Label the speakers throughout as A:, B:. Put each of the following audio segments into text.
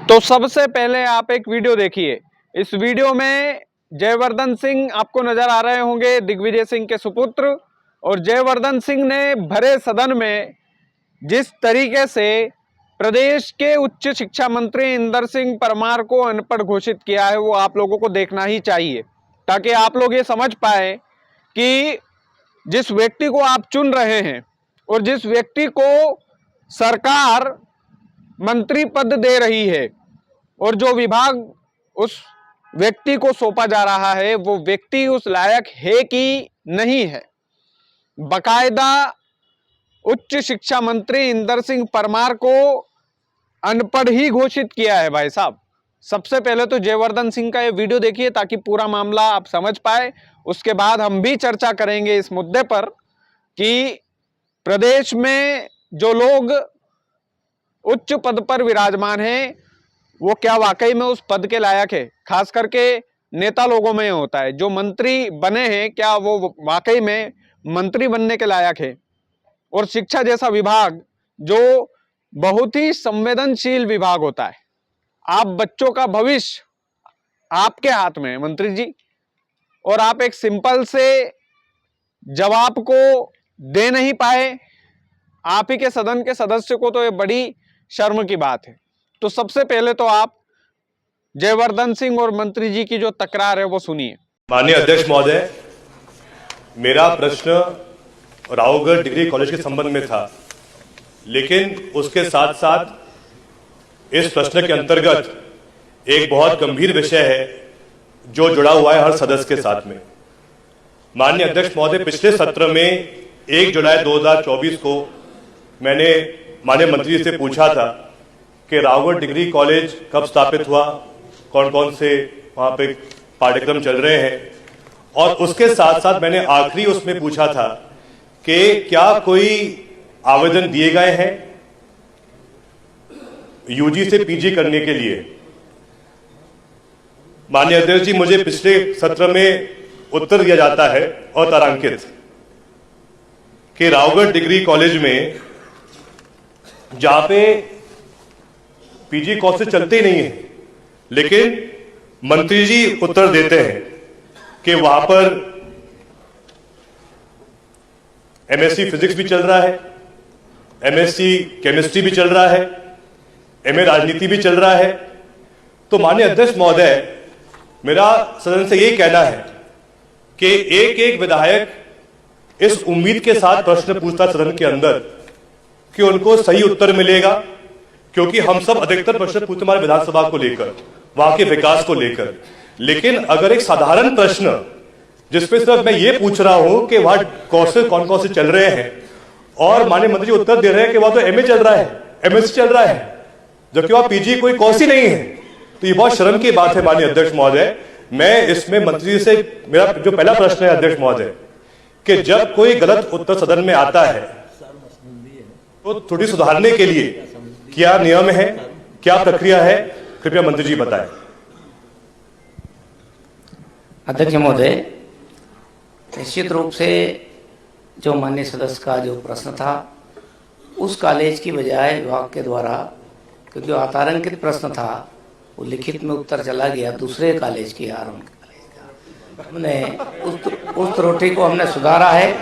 A: तो सबसे पहले आप एक वीडियो देखिए। इस वीडियो में जयवर्धन सिंह आपको नजर आ रहे होंगे, दिग्विजय सिंह के सुपुत्र। और जयवर्धन सिंह ने भरे सदन में जिस तरीके से प्रदेश के उच्च शिक्षा मंत्री इंदर सिंह परमार को अनपढ़ घोषित किया है, वो आप लोगों को देखना ही चाहिए, ताकि आप लोग ये समझ पाए कि जिस व्यक्ति को आप चुन रहे हैं और जिस व्यक्ति को सरकार मंत्री पद दे रही है और जो विभाग उस व्यक्ति को सौंपा जा रहा है, वो व्यक्ति उस लायक है कि नहीं है। बकायदा उच्च शिक्षा मंत्री इंदर सिंह परमार को अनपढ़ ही घोषित किया है भाई साहब। सबसे पहले तो जयवर्धन सिंह का ये वीडियो देखिए ताकि पूरा मामला आप समझ पाए। उसके बाद हम भी चर्चा करेंगे इस मुद्दे पर कि प्रदेश में जो लोग उच्च पद पर विराजमान हैं, वो क्या वाकई में उस पद के लायक है। खास करके नेता लोगों में होता है, जो मंत्री बने हैं क्या वो वाकई में मंत्री बनने के लायक है। और शिक्षा जैसा विभाग जो बहुत ही संवेदनशील विभाग होता है, आप बच्चों का भविष्य आपके हाथ में है मंत्री जी, और आप एक सिंपल से जवाब को दे नहीं पाए। आप ही के सदन के सदस्य को तो ये बड़ी शर्म की बात है। तो सबसे पहले तो आप जयवर्धन सिंह और मंत्री जी की जो तकरार है वो सुनिए।
B: माननीय अध्यक्ष महोदय, मेरा प्रश्न रावगढ़ डिग्री कॉलेज के संबंध में था, लेकिन उसके साथ साथ इस प्रश्न के अंतर्गत एक बहुत गंभीर विषय है जो जुड़ा हुआ है हर सदस्य के साथ में। माननीय अध्यक्ष महोदय, पिछले सत्र में 1 जुलाई 2024 को मैंने माननीय मंत्री से पूछा था कि रावगढ़ डिग्री कॉलेज कब स्थापित हुआ, कौन कौन से वहाँ पे पाठ्यक्रम चल रहे हैं, और उसके साथ साथ मैंने आखिरी उसमें पूछा था कि क्या कोई आवेदन दिए गए हैं यूजी से पीजी करने के लिए। माननीय अध्यक्ष जी, मुझे पिछले सत्र में उत्तर दिया जाता है और तारांकित कि रावगढ़ डिग्री कॉलेज में जहां पे पीजी कोर्सेज चलते ही नहीं है, लेकिन मंत्री जी उत्तर देते हैं कि वहां पर एमएससी फिजिक्स भी चल रहा है, एमएससी केमिस्ट्री भी चल रहा है, एमए राजनीति भी चल रहा है। तो माननीय अध्यक्ष महोदय, मेरा सदन से यही कहना है कि एक एक विधायक इस उम्मीद के साथ प्रश्न पूछता सदन के अंदर कि उनको सही उत्तर मिलेगा, क्योंकि हम सब अधिकतर प्रश्न पूछते हमारे विधानसभा को लेकर, वहां के विकास को लेकर। लेकिन अगर एक साधारण प्रश्न जिसपे सिर्फ मैं ये पूछ रहा हूं कि वहां कोर्सेज कौन कौन से चल रहे हैं, और माननीय मंत्री जी उत्तर दे रहे हैं कि वहां तो एमए चल रहा है, एमएससी चल रहा है, जबकि वहां पीजी कोई कोर्स ही नहीं है, तो ये बहुत शर्म की बात है। माननीय अध्यक्ष महोदय, मैं इसमें मंत्री जी से मेरा जो पहला प्रश्न है अध्यक्ष महोदय, कि जब कोई गलत उत्तर सदन में आता है तो त्रुटि सुधारने के लिए क्या नियम है, क्या प्रक्रिया है, कृपया मंत्री जी बताएं।
C: अध्यक्ष महोदय, निश्चित रूप से जो माननीय सदस्य का जो प्रश्न था उस कॉलेज की बजाय विभाग के द्वारा, क्योंकि अतारांकित प्रश्न था, वो लिखित में उत्तर चला गया दूसरे कॉलेज की आर हमने उस त्रुटि को हमने सुधारा है।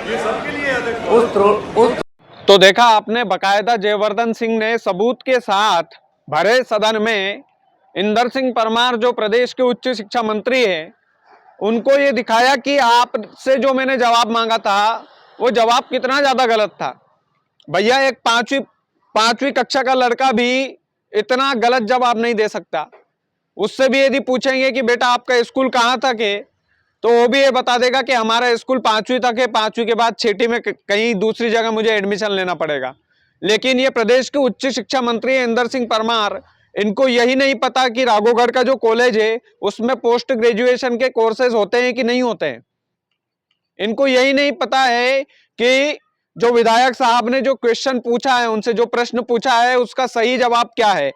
A: तो देखा आपने, बकायदा जयवर्धन सिंह ने सबूत के साथ भरे सदन में इंदर सिंह परमार जो प्रदेश के उच्च शिक्षा मंत्री हैं, उनको ये दिखाया कि आपसे जो मैंने जवाब मांगा था वो जवाब कितना ज्यादा गलत था। भैया, एक पांचवी कक्षा का लड़का भी इतना गलत जवाब नहीं दे सकता। उससे भी यदि पूछेंगे कि बेटा आपका स्कूल कहाँ तक है, तो वो भी ये बता देगा कि हमारा स्कूल 5वीं तक है, 5वीं के बाद 6ठी में कहीं दूसरी जगह मुझे एडमिशन लेना पड़ेगा। लेकिन ये प्रदेश के उच्च शिक्षा मंत्री इंदर सिंह परमार, इनको यही नहीं पता कि राघोगढ़ का जो कॉलेज है उसमें पोस्ट ग्रेजुएशन के कोर्सेज होते हैं कि नहीं होते हैं। इनको यही नहीं पता है कि जो विधायक साहब ने जो क्वेश्चन पूछा है, उनसे जो प्रश्न पूछा है, उसका सही जवाब क्या है।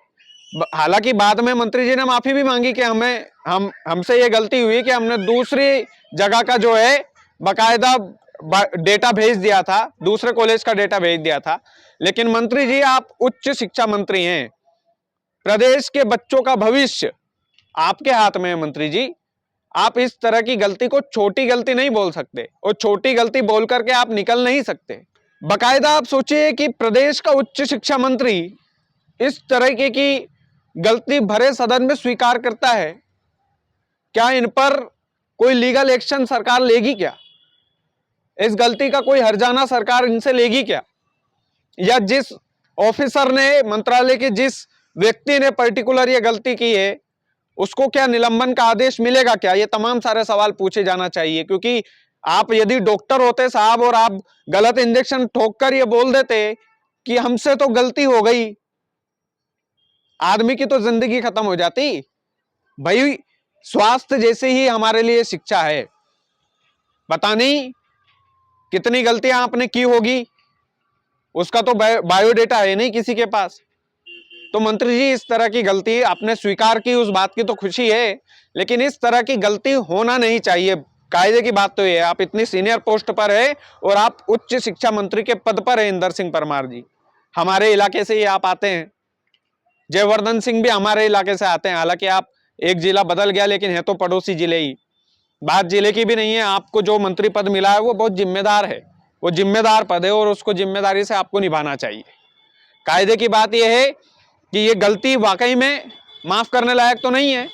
A: हालांकि बाद में मंत्री जी ने माफी भी मांगी कि हमसे ये गलती हुई कि हमने दूसरी जगह का जो है बकायदा डेटा भेज दिया था, दूसरे कॉलेज का डेटा भेज दिया था। लेकिन मंत्री जी, आप उच्च शिक्षा मंत्री हैं, प्रदेश के बच्चों का भविष्य आपके हाथ में है मंत्री जी। आप इस तरह की गलती को छोटी गलती नहीं बोल सकते, और छोटी गलती बोल करके आप निकल नहीं सकते। बकायदा आप सोचिए कि प्रदेश का उच्च शिक्षा मंत्री इस तरीके की गलती भरे सदन में स्वीकार करता है। क्या इन पर कोई लीगल एक्शन सरकार लेगी क्या? इस गलती का कोई हर्जाना सरकार इनसे लेगी क्या? या जिस ऑफिसर ने, मंत्रालय के जिस व्यक्ति ने पर्टिकुलर ये गलती की है, उसको क्या निलंबन का आदेश मिलेगा क्या? ये तमाम सारे सवाल पूछे जाना चाहिए। क्योंकि आप यदि डॉक्टर होते साहब और आप गलत इंजेक्शन ठोक कर ये बोल देते कि हमसे तो गलती हो गई, आदमी की तो जिंदगी खत्म हो जाती। भाई स्वास्थ्य जैसे ही हमारे लिए शिक्षा है। पता नहीं कितनी गलतियां आपने की होगी, उसका तो बायोडेटा है नहीं किसी के पास। तो मंत्री जी, इस तरह की गलती आपने स्वीकार की, उस बात की तो खुशी है, लेकिन इस तरह की गलती होना नहीं चाहिए। कायदे की बात तो ये है, आप इतनी सीनियर पोस्ट पर है और आप उच्च शिक्षा मंत्री के पद पर है इंदर सिंह परमार जी। हमारे इलाके से ही आप आते हैं, जयवर्धन सिंह भी हमारे इलाके से आते हैं। हालांकि आप एक जिला बदल गया, लेकिन है तो पड़ोसी जिले ही, बात जिले की भी नहीं है। आपको जो मंत्री पद मिला है वो बहुत जिम्मेदार है, वो जिम्मेदार पद है और उसको जिम्मेदारी से आपको निभाना चाहिए। कायदे की बात यह है कि ये गलती वाकई में माफ करने लायक तो नहीं है।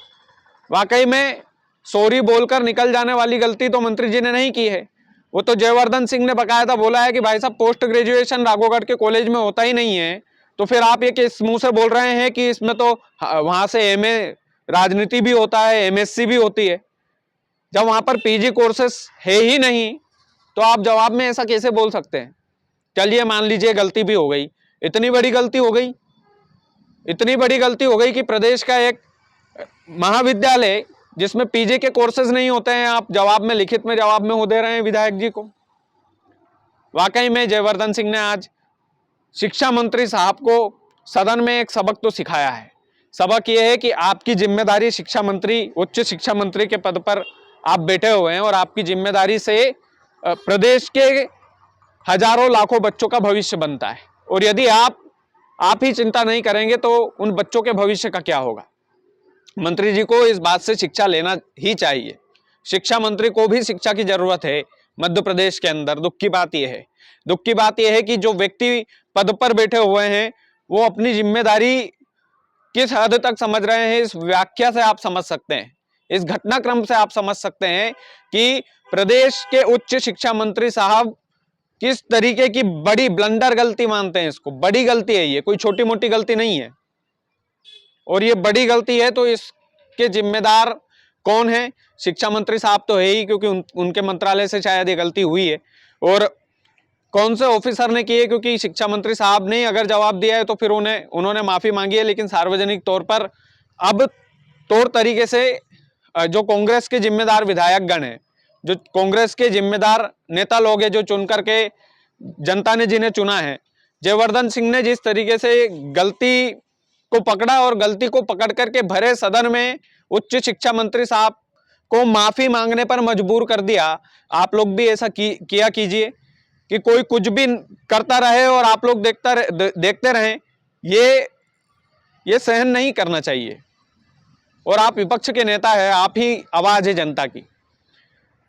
A: वाकई में सॉरी बोलकर निकल जाने वाली गलती तो मंत्री जी ने नहीं की है। वो तो जयवर्धन सिंह ने बकायदा बोला है कि भाई साहब पोस्ट ग्रेजुएशन राघोगढ़ के कॉलेज में होता ही नहीं है, तो फिर आप ये किस मुंह से बोल रहे हैं कि इसमें तो वहां से एमए राजनीति भी होता है, एमएससी भी होती है, जब वहां पर पीजी कोर्सेस है ही नहीं, तो आप जवाब में ऐसा कैसे बोल सकते हैं? चलिए मान लीजिए गलती भी हो गई, इतनी बड़ी गलती हो गई, इतनी बड़ी गलती हो गई कि प्रदेश का एक महाविद्यालय जिसमें पीजी के कोर्सेज नहीं होते हैं, आप जवाब में, लिखित में जवाब में हो दे रहे हैं विधायक जी को। वाकई में जयवर्धन सिंह ने आज शिक्षा मंत्री साहब को सदन में एक सबक तो सिखाया है। सबक यह है कि आपकी जिम्मेदारी शिक्षा मंत्री, उच्च शिक्षा मंत्री के पद पर आप बैठे हुए हैं और आपकी जिम्मेदारी से प्रदेश के हजारों लाखों बच्चों का भविष्य बनता है। और यदि आप ही चिंता नहीं करेंगे तो उन बच्चों के भविष्य का क्या होगा? मंत्री जी को इस बात से शिक्षा लेना ही चाहिए। शिक्षा मंत्री को भी शिक्षा की जरूरत है मध्य प्रदेश के अंदर। दुख की बात यह है कि जो व्यक्ति पद पर बैठे हुए हैं वो अपनी जिम्मेदारी किस हद तक समझ रहे हैं, इस व्याख्या से आप समझ सकते हैं, इस घटनाक्रम से आप समझ सकते हैं कि प्रदेश के उच्च शिक्षा मंत्री साहब किस तरीके की बड़ी ब्लंडर गलती मानते हैं। इसको बड़ी गलती है, ये कोई छोटी मोटी गलती नहीं है, और ये बड़ी गलती है। तो इसके जिम्मेदार कौन है? शिक्षा मंत्री साहब तो है ही, क्योंकि उनके मंत्रालय से शायद ये गलती हुई है। और कौन से ऑफिसर ने की है? क्योंकि शिक्षा मंत्री साहब ने अगर जवाब दिया है तो फिर उन्होंने माफी मांगी है, लेकिन सार्वजनिक तौर पर अब तौर तरीके से जो कांग्रेस के जिम्मेदार विधायक गण हैं, जो कांग्रेस के जिम्मेदार नेता लोग हैं, जो चुन करके जनता ने जिन्हें चुना है, जयवर्धन सिंह ने जिस तरीके से गलती को पकड़ा और गलती को पकड़ करके भरे सदन में उच्च शिक्षा मंत्री साहब को माफी मांगने पर मजबूर कर दिया। आप लोग भी ऐसा किया कीजिए कि कोई कुछ भी करता रहे और आप लोग देखते रहें, ये सहन नहीं करना चाहिए। और आप विपक्ष के नेता हैं, आप ही आवाज है जनता की।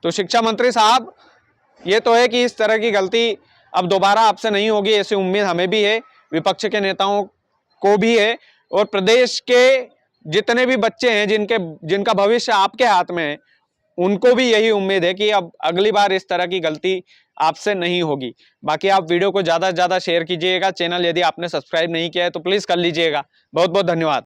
A: तो शिक्षा मंत्री साहब, ये तो है कि इस तरह की गलती अब दोबारा आपसे नहीं होगी, ऐसी उम्मीद हमें भी है, विपक्ष के नेताओं को भी है, और प्रदेश के जितने भी बच्चे हैं जिनका भविष्य आपके हाथ में है, उनको भी यही उम्मीद है कि अब अगली बार इस तरह की गलती आपसे नहीं होगी। बाकी आप वीडियो को ज़्यादा से ज़्यादा शेयर कीजिएगा। चैनल यदि आपने सब्सक्राइब नहीं किया है तो प्लीज़ कर लीजिएगा। बहुत बहुत धन्यवाद।